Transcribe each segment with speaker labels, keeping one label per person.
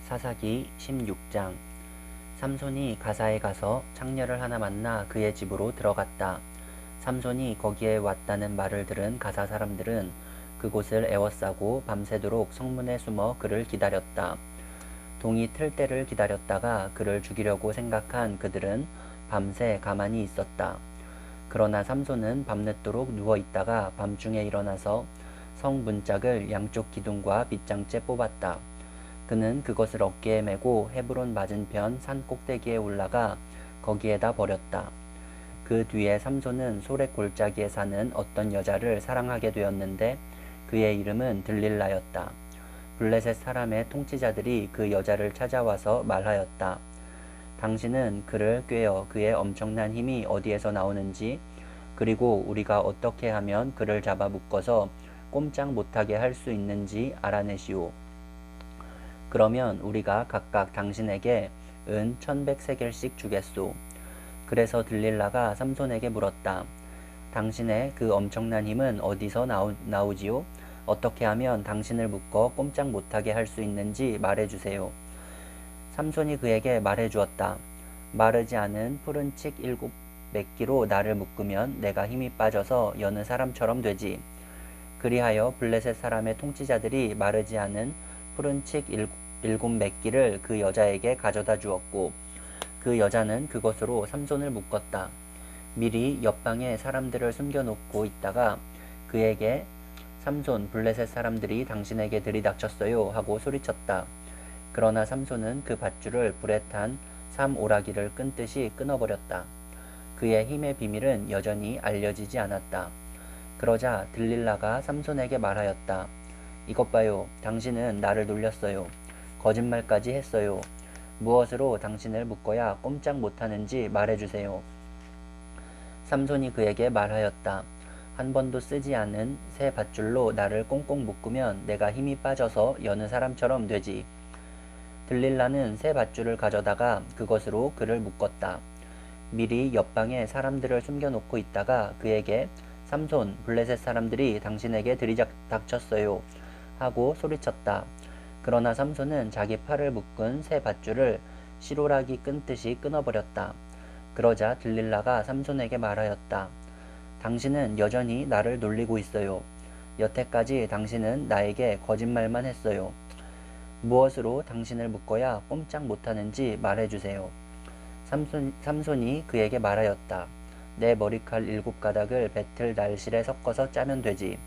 Speaker 1: 사사기 16장. 삼손이 가사에 가서 창녀를 하나 만나 그의 집으로 들어갔다. 삼손이 거기에 왔다는 말을 들은 가사 사람들은 그곳을 에워싸고 밤새도록 성문에 숨어 그를 기다렸다. 동이 틀 때를 기다렸다가 그를 죽이려고 생각한 그들은 밤새 가만히 있었다. 그러나 삼손은 밤늦도록 누워있다가 밤중에 일어나서 성 문짝을 양쪽 기둥과 빗장째 뽑았다. 그는 그것을 어깨에 메고 헤브론 맞은편 산 꼭대기에 올라가 거기에다 버렸다. 그 뒤에 삼손은 소렉 골짜기에 사는 어떤 여자를 사랑하게 되었는데 그의 이름은 들릴라였다. 블레셋 사람의 통치자들이 그 여자를 찾아와서 말하였다. 당신은 그를 꿰어 그의 엄청난 힘이 어디에서 나오는지, 그리고 우리가 어떻게 하면 그를 잡아 묶어서 꼼짝 못하게 할 수 있는지 알아내시오. 그러면 우리가 각각 당신에게 은 1100세겔씩 주겠소. 그래서 들릴라가 삼손에게 물었다. 당신의 그 엄청난 힘은 어디서 나오지요? 어떻게 하면 당신을 묶어 꼼짝 못하게 할 수 있는지 말해주세요. 삼손이 그에게 말해주었다. 마르지 않은 푸른 칡 700기로 나를 묶으면 내가 힘이 빠져서 여느 사람처럼 되지. 그리하여 블레셋 사람의 통치자들이 마르지 않은 푸른 칡 700기를 그 여자에게 가져다 주었고 그 여자는 그것으로 삼손을 묶었다. 미리 옆방에 사람들을 숨겨놓고 있다가 그에게 삼손, 블레셋 사람들이 당신에게 들이닥쳤어요 하고 소리쳤다. 그러나 삼손은 그 밧줄을 불에 탄 삼오라기를 끊듯이 끊어버렸다. 그의 힘의 비밀은 여전히 알려지지 않았다. 그러자 들릴라가 삼손에게 말하였다. 이것 봐요. 당신은 나를 놀렸어요. 거짓말까지 했어요. 무엇으로 당신을 묶어야 꼼짝 못하는지 말해주세요. 삼손이 그에게 말하였다. 한 번도 쓰지 않은 새 밧줄로 나를 꽁꽁 묶으면 내가 힘이 빠져서 여느 사람처럼 되지. 들릴라는 새 밧줄을 가져다가 그것으로 그를 묶었다. 미리 옆방에 사람들을 숨겨놓고 있다가 그에게 삼손, 블레셋 사람들이 당신에게 들이닥쳤어요 하고 소리쳤다. 그러나 삼손은 자기 팔을 묶은 새 밧줄을 시로라기 끊듯이 끊어버렸다. 그러자 들릴라가 삼손에게 말하였다. 당신은 여전히 나를 놀리고 있어요. 여태까지 당신은 나에게 거짓말만 했어요. 무엇으로 당신을 묶어야 꼼짝 못하는지 말해주세요. 삼손이 그에게 말하였다. 내 머리칼 7가닥을 배틀 날실에 섞어서 짜면 되지.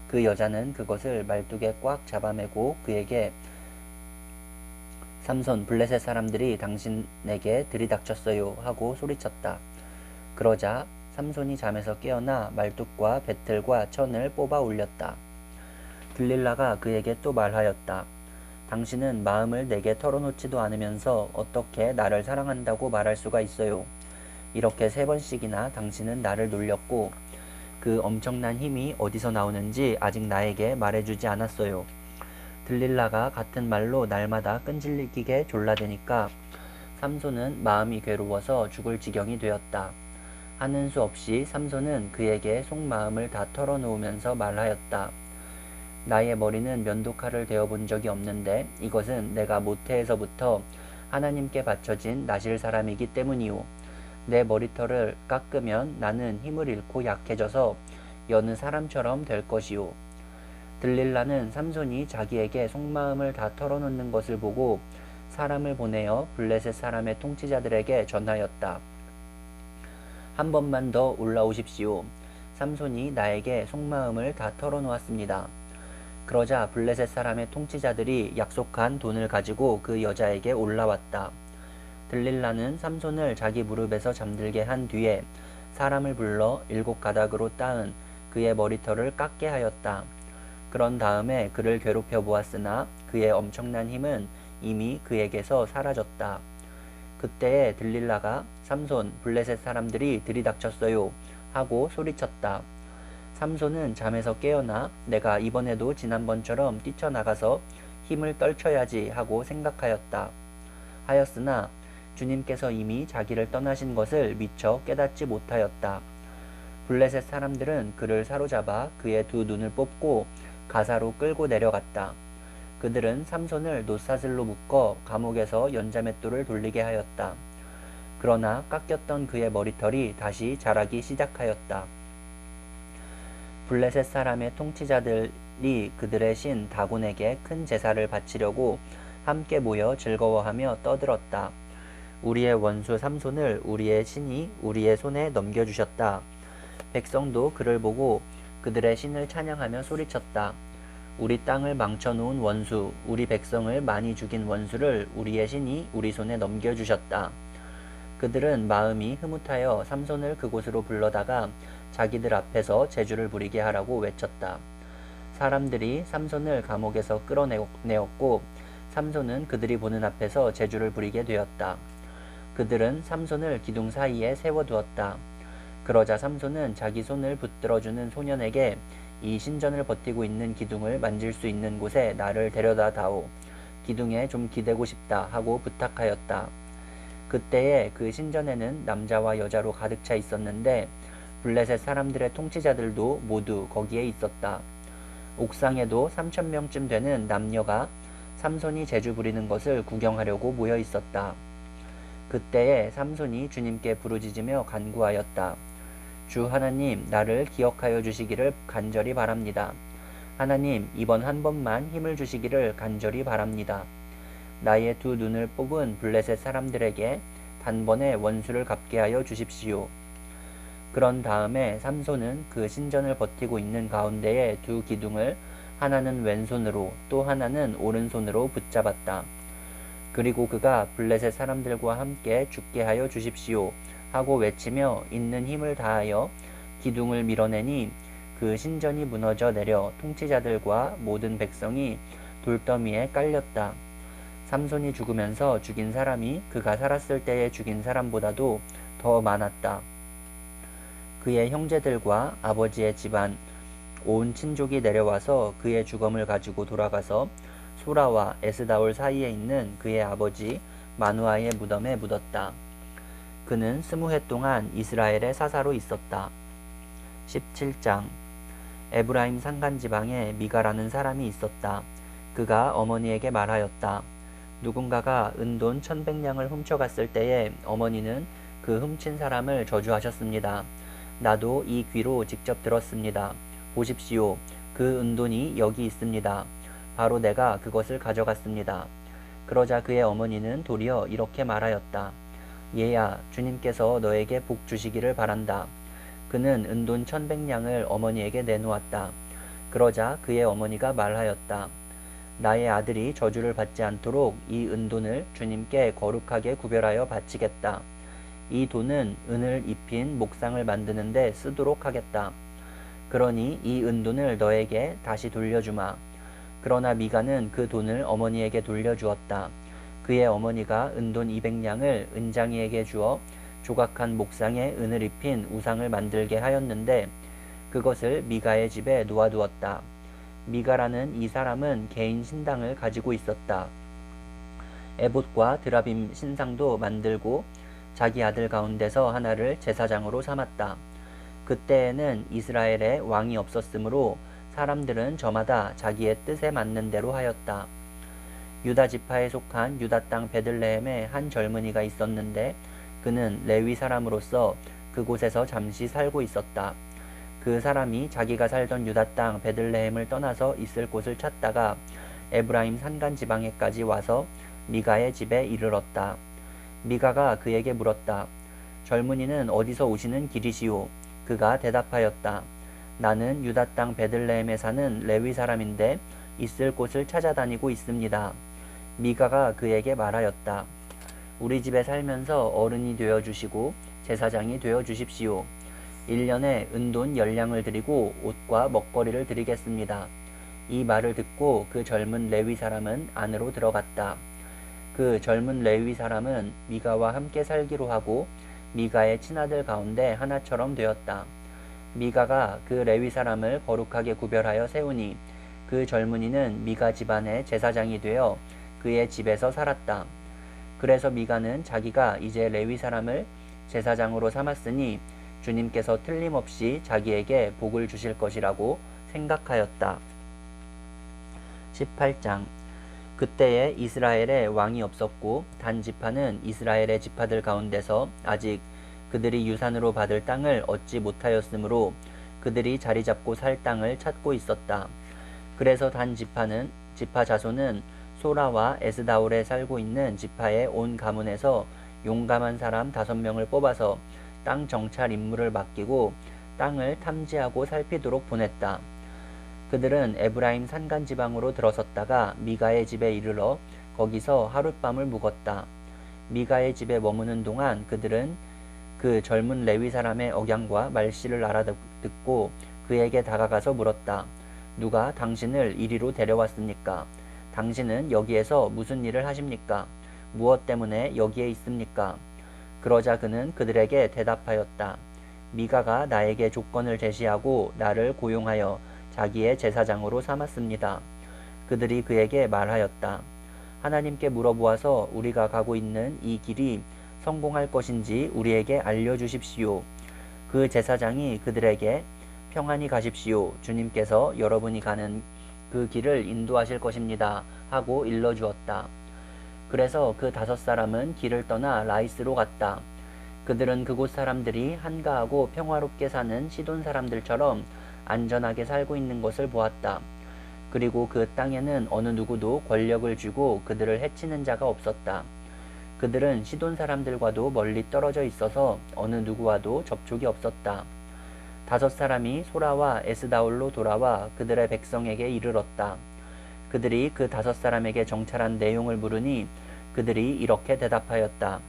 Speaker 1: 그 여자는 그것을 말뚝에 꽉 잡아매고 그에게 삼손, 블레셋 사람들이 당신에게 들이닥쳤어요 하고 소리쳤다. 그러자 삼손이 잠에서 깨어나 말뚝과 배틀과 천을 뽑아 올렸다. 들릴라가 그에게 또 말하였다. 당신은 마음을 내게 털어놓지도 않으면서 어떻게 나를 사랑한다고 말할 수가 있어요. 이렇게 3번씩이나 당신은 나를 놀렸고 그 엄청난 힘이 어디서 나오는지 아직 나에게 말해주지 않았어요. 들릴라가 같은 말로 날마다 끈질기게 졸라대니까 삼손은 마음이 괴로워서 죽을 지경이 되었다. 하는 수 없이 삼손은 그에게 속마음을 다 털어놓으면서 말하였다. 나의 머리는 면도칼을 대어본 적이 없는데 이것은 내가 모태에서부터 하나님께 바쳐진 나실 사람이기 때문이오. 내 머리털을 깎으면 나는 힘을 잃고 약해져서 여느 사람처럼 될 것이오. 들릴라는 삼손이 자기에게 속마음을 다 털어놓는 것을 보고 사람을 보내어 블레셋 사람의 통치자들에게 전하였다. 한 번만 더 올라오십시오. 삼손이 나에게 속마음을 다 털어놓았습니다. 그러자 블레셋 사람의 통치자들이 약속한 돈을 가지고 그 여자에게 올라왔다. 들릴라는 삼손을 자기 무릎에서 잠들게 한 뒤에 사람을 불러 7가닥으로 따은 그의 머리털을 깎게 하였다. 그런 다음에 그를 괴롭혀 보았으나 그의 엄청난 힘은 이미 그에게서 사라졌다. 그때에 들릴라가 삼손, 블레셋 사람들이 들이닥쳤어요 하고 소리쳤다. 삼손은 잠에서 깨어나 내가 이번에도 지난번처럼 뛰쳐나가서 힘을 떨쳐야지 하고 생각하였다. 하였으나 주님께서 이미 자기를 떠나신 것을 미처 깨닫지 못하였다. 블레셋 사람들은 그를 사로잡아 그의 2 눈을 뽑고 가사로 끌고 내려갔다. 그들은 삼손을 놋사슬로 묶어 감옥에서 연자맷돌을 돌리게 하였다. 그러나 깎였던 그의 머리털이 다시 자라기 시작하였다. 블레셋 사람의 통치자들이 그들의 신 다곤에게 큰 제사를 바치려고 함께 모여 즐거워하며 떠들었다. 우리의 원수 삼손을 우리의 신이 우리의 손에 넘겨주셨다. 백성도 그를 보고 그들의 신을 찬양하며 소리쳤다. 우리 땅을 망쳐놓은 원수, 우리 백성을 많이 죽인 원수를 우리의 신이 우리 손에 넘겨주셨다. 그들은 마음이 흐뭇하여 삼손을 그곳으로 불러다가 자기들 앞에서 제주를 부리게 하라고 외쳤다. 사람들이 삼손을 감옥에서 끌어내었고 삼손은 그들이 보는 앞에서 제주를 부리게 되었다. 그들은 삼손을 기둥 사이에 세워두었다. 그러자 삼손은 자기 손을 붙들어주는 소년에게 이 신전을 버티고 있는 기둥을 만질 수 있는 곳에 나를 데려다 다오. 기둥에 좀 기대고 싶다 하고 부탁하였다. 그때에 그 신전에는 남자와 여자로 가득 차 있었는데 블레셋 사람들의 통치자들도 모두 거기에 있었다. 옥상에도 3,000명쯤 되는 남녀가 삼손이 제주 부리는 것을 구경하려고 모여 있었다. 그때에 삼손이 주님께 부르짖으며 간구하였다. 주 하나님, 나를 기억하여 주시기를 간절히 바랍니다. 하나님, 이번 한 번만 힘을 주시기를 간절히 바랍니다. 나의 두 눈을 뽑은 블레셋 사람들에게 단번에 원수를 갚게 하여 주십시오. 그런 다음에 삼손은 그 신전을 버티고 있는 가운데에 두 기둥을 하나는 왼손으로 또 하나는 오른손으로 붙잡았다. 그리고 그가 블레셋 사람들과 함께 죽게 하여 주십시오 하고 외치며 있는 힘을 다하여 기둥을 밀어내니 그 신전이 무너져 내려 통치자들과 모든 백성이 돌더미에 깔렸다. 삼손이 죽으면서 죽인 사람이 그가 살았을 때에 죽인 사람보다도 더 많았다. 그의 형제들과 아버지의 집안, 온 친족이 내려와서 그의 주검을 가지고 돌아가서 소라와 에스다올 사이에 있는 그의 아버지 마누아의 무덤에 묻었다. 그는 20해 동안 이스라엘의 사사로 있었다. 17장 에브라임 산간지방에 미가라는 사람이 있었다. 그가 어머니에게 말하였다. 누군가가 은돈 1,100냥을 훔쳐갔을 때에 어머니는 그 훔친 사람을 저주하셨습니다. 나도 이 귀로 직접 들었습니다. 보십시오. 그 은돈이 여기 있습니다. 바로 내가 그것을 가져갔습니다. 그러자 그의 어머니는 도리어 이렇게 말하였다. 얘야, 주님께서 너에게 복 주시기를 바란다. 그는 은돈 1,100냥을 어머니에게 내놓았다. 그러자 그의 어머니가 말하였다. 나의 아들이 저주를 받지 않도록 이 은돈을 주님께 거룩하게 구별하여 바치겠다. 이 돈은 은을 입힌 목상을 만드는 데 쓰도록 하겠다. 그러니 이 은돈을 너에게 다시 돌려주마. 그러나 미가는 그 돈을 어머니에게 돌려주었다. 그의 어머니가 은돈 200냥을 은장이에게 주어 조각한 목상에 은을 입힌 우상을 만들게 하였는데 그것을 미가의 집에 놓아두었다. 미가라는 이 사람은 개인 신당을 가지고 있었다. 에봇과 드라빔 신상도 만들고 자기 아들 가운데서 하나를 제사장으로 삼았다. 그때에는 이스라엘에 왕이 없었으므로 사람들은 저마다 자기의 뜻에 맞는 대로 하였다. 유다 지파에 속한 유다 땅 베들레헴에 한 젊은이가 있었는데 그는 레위 사람으로서 그곳에서 잠시 살고 있었다. 그 사람이 자기가 살던 유다 땅 베들레헴을 떠나서 있을 곳을 찾다가 에브라임 산간 지방에까지 와서 미가의 집에 이르렀다. 미가가 그에게 물었다. 젊은이는 어디서 오시는 길이시오? 그가 대답하였다. 나는 유다 땅 베들레헴에 사는 레위 사람인데 있을 곳을 찾아다니고 있습니다. 미가가 그에게 말하였다. 우리 집에 살면서 어른이 되어 주시고 제사장이 되어 주십시오. 1년에 은돈 10냥을 드리고 옷과 먹거리를 드리겠습니다. 이 말을 듣고 그 젊은 레위 사람은 안으로 들어갔다. 그 젊은 레위 사람은 미가와 함께 살기로 하고 미가의 친아들 가운데 하나처럼 되었다. 미가가 그 레위 사람을 거룩하게 구별하여 세우니 그 젊은이는 미가 집안의 제사장이 되어 그의 집에서 살았다. 그래서 미가는 자기가 이제 레위 사람을 제사장으로 삼았으니 주님께서 틀림없이 자기에게 복을 주실 것이라고 생각하였다. 18장 그때에 이스라엘에 왕이 없었고 단 지파는 이스라엘의 지파들 가운데서 아직 그들이 유산으로 받을 땅을 얻지 못하였으므로 그들이 자리 잡고 살 땅을 찾고 있었다. 그래서 단 지파 자손은 소라와 에스다올에 살고 있는 지파의 온 가문에서 용감한 사람 5명을 뽑아서 땅 정찰 임무를 맡기고 땅을 탐지하고 살피도록 보냈다. 그들은 에브라임 산간 지방으로 들어섰다가 미가의 집에 이르러 거기서 하룻밤을 묵었다. 미가의 집에 머무는 동안 그들은 그 젊은 레위 사람의 억양과 말씨를 알아듣고 그에게 다가가서 물었다. 누가 당신을 이리로 데려왔습니까? 당신은 여기에서 무슨 일을 하십니까? 무엇 때문에 여기에 있습니까? 그러자 그는 그들에게 대답하였다. 미가가 나에게 조건을 제시하고 나를 고용하여 자기의 제사장으로 삼았습니다. 그들이 그에게 말하였다. 하나님께 물어보아서 우리가 가고 있는 이 길이 성공할 것인지 우리에게 알려주십시오. 그 제사장이 그들에게 평안히 가십시오. 주님께서 여러분이 가는 그 길을 인도하실 것입니다. 하고 일러주었다. 그래서 그 5사람은 길을 떠나 라이스로 갔다. 그들은 그곳 사람들이 한가하고 평화롭게 사는 시돈 사람들처럼 안전하게 살고 있는 것을 보았다. 그리고 그 땅에는 어느 누구도 권력을 쥐고 그들을 해치는 자가 없었다. 그들은 시돈 사람들과도 멀리 떨어져 있어서 어느 누구와도 접촉이 없었다. 5사람이 소라와 에스다올로 돌아와 그들의 백성에게 이르렀다. 그들이 그 5사람에게 정찰한 내용을 물으니 그들이 이렇게 대답하였다.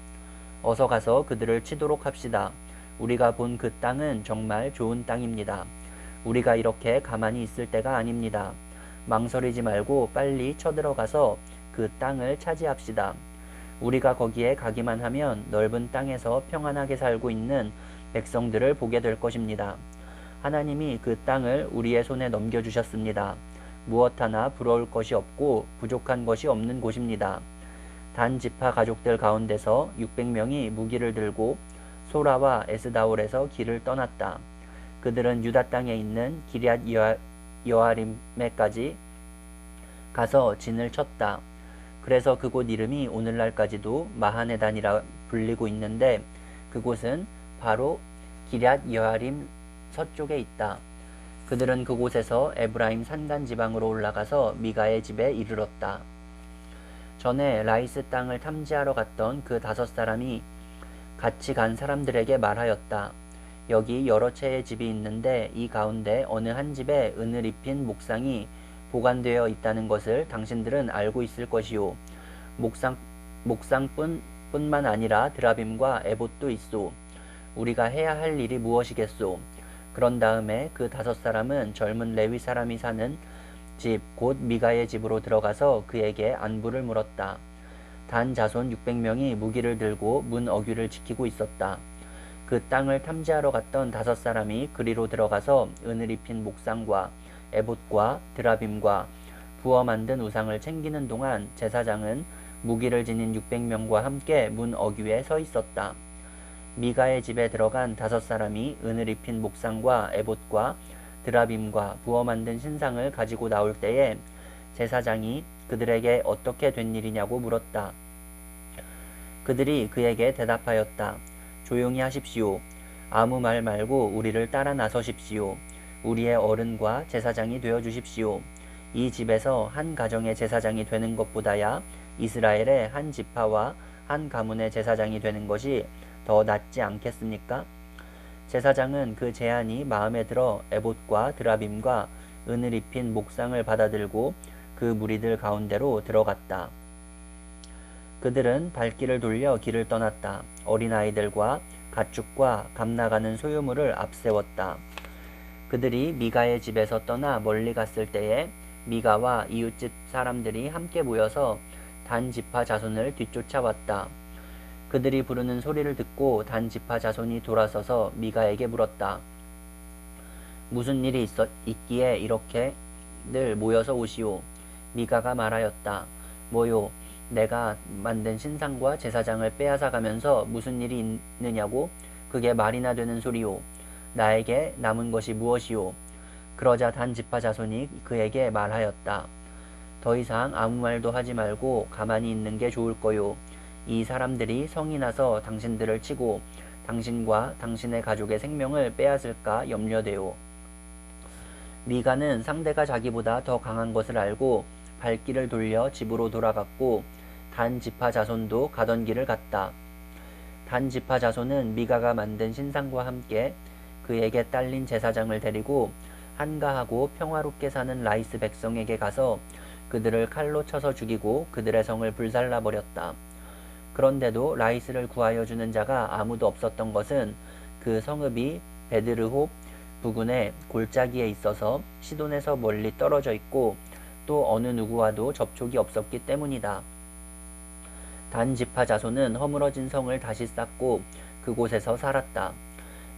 Speaker 1: 어서 가서 그들을 치도록 합시다. 우리가 본 그 땅은 정말 좋은 땅입니다. 우리가 이렇게 가만히 있을 때가 아닙니다. 망설이지 말고 빨리 쳐들어가서 그 땅을 차지합시다. 우리가 거기에 가기만 하면 넓은 땅에서 평안하게 살고 있는 백성들을 보게 될 것입니다. 하나님이 그 땅을 우리의 손에 넘겨주셨습니다. 무엇 하나 부러울 것이 없고 부족한 것이 없는 곳입니다. 단 지파 가족들 가운데서 600명이 무기를 들고 소라와 에스다올에서 길을 떠났다. 그들은 유다 땅에 있는 기럇 여아림에까지 가서 진을 쳤다. 그래서 그곳 이름이 오늘날까지도 마하네단이라 불리고 있는데 그곳은 바로 기럇 여아림 서쪽에 있다. 그들은 그곳에서 에브라임 산간 지방으로 올라가서 미가의 집에 이르렀다. 전에 라이스 땅을 탐지하러 갔던 그 5사람이 같이 간 사람들에게 말하였다. 여기 여러 채의 집이 있는데 이 가운데 어느 한 집에 은을 입힌 목상이 보관되어 있다는 것을 당신들은 알고 있을 것이요. 목상뿐만 아니라 드라빔과 에봇도 있소. 우리가 해야 할 일이 무엇이겠소? 그런 다음에 그 5사람은 젊은 레위 사람이 사는 집, 곧 미가의 집으로 들어가서 그에게 안부를 물었다. 단 자손 600명이 무기를 들고 문 어귀를 지키고 있었다. 그 땅을 탐지하러 갔던 5사람이 그리로 들어가서 은을 입힌 목상과 에봇과 드라빔과 부어 만든 우상을 챙기는 동안 제사장은 무기를 지닌 600명과 함께 문 어귀에 서 있었다. 미가의 집에 들어간 5사람이 은을 입힌 목상과 에봇과 드라빔과 부어 만든 신상을 가지고 나올 때에 제사장이 그들에게 어떻게 된 일이냐고 물었다. 그들이 그에게 대답하였다. 조용히 하십시오. 아무 말 말고 우리를 따라 나서십시오. 우리의 어른과 제사장이 되어 주십시오. 이 집에서 한 가정의 제사장이 되는 것보다야 이스라엘의 한 지파와 한 가문의 제사장이 되는 것이 더 낫지 않겠습니까? 제사장은 그 제안이 마음에 들어 에봇과 드라빔과 은을 입힌 목상을 받아들고 그 무리들 가운데로 들어갔다. 그들은 발길을 돌려 길을 떠났다. 어린아이들과 가축과 감나가는 소유물을 앞세웠다. 그들이 미가의 집에서 떠나 멀리 갔을 때에 미가와 이웃집 사람들이 함께 모여서 단 지파 자손을 뒤쫓아왔다. 그들이 부르는 소리를 듣고 단 지파 자손이 돌아서서 미가에게 물었다. 무슨 일이 있기에 이렇게들 모여서 오시오? 미가가 말하였다. 뭐요? 내가 만든 신상과 제사장을 빼앗아가면서 무슨 일이 있느냐고? 그게 말이나 되는 소리요. 나에게 남은 것이 무엇이요? 그러자 단 지파 자손이 그에게 말하였다. 더 이상 아무 말도 하지 말고 가만히 있는 게 좋을 거요. 이 사람들이 성이 나서 당신들을 치고 당신과 당신의 가족의 생명을 빼앗을까 염려돼요. 미가는 상대가 자기보다 더 강한 것을 알고 발길을 돌려 집으로 돌아갔고 단 지파 자손도 가던 길을 갔다. 단 지파 자손은 미가가 만든 신상과 함께 그에게 딸린 제사장을 데리고 한가하고 평화롭게 사는 라이스 백성에게 가서 그들을 칼로 쳐서 죽이고 그들의 성을 불살라 버렸다. 그런데도 라이스를 구하여 주는 자가 아무도 없었던 것은 그 성읍이 베드르홉 부근의 골짜기에 있어서 시돈에서 멀리 떨어져 있고 또 어느 누구와도 접촉이 없었기 때문이다. 단 지파 자손은 허물어진 성을 다시 쌓고 그곳에서 살았다.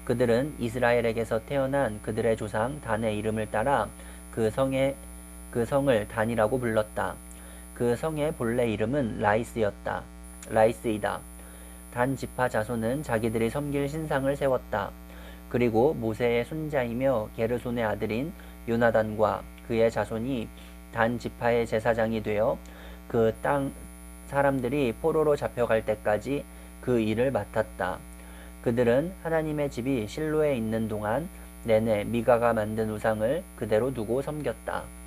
Speaker 1: 그들은 이스라엘에게서 태어난 그들의 조상 단의 이름을 따라 그 성을 단이라고 불렀다. 그 성의 본래 이름은 라이스이다. 단 지파 자손은 자기들이 섬길 신상을 세웠다. 그리고 모세의 손자이며 게르손의 아들인 요나단과 그의 자손이 단 지파의 제사장이 되어 그 땅 사람들이 포로로 잡혀갈 때까지 그 일을 맡았다. 그들은 하나님의 집이 실로에 있는 동안 내내 미가가 만든 우상을 그대로 두고 섬겼다.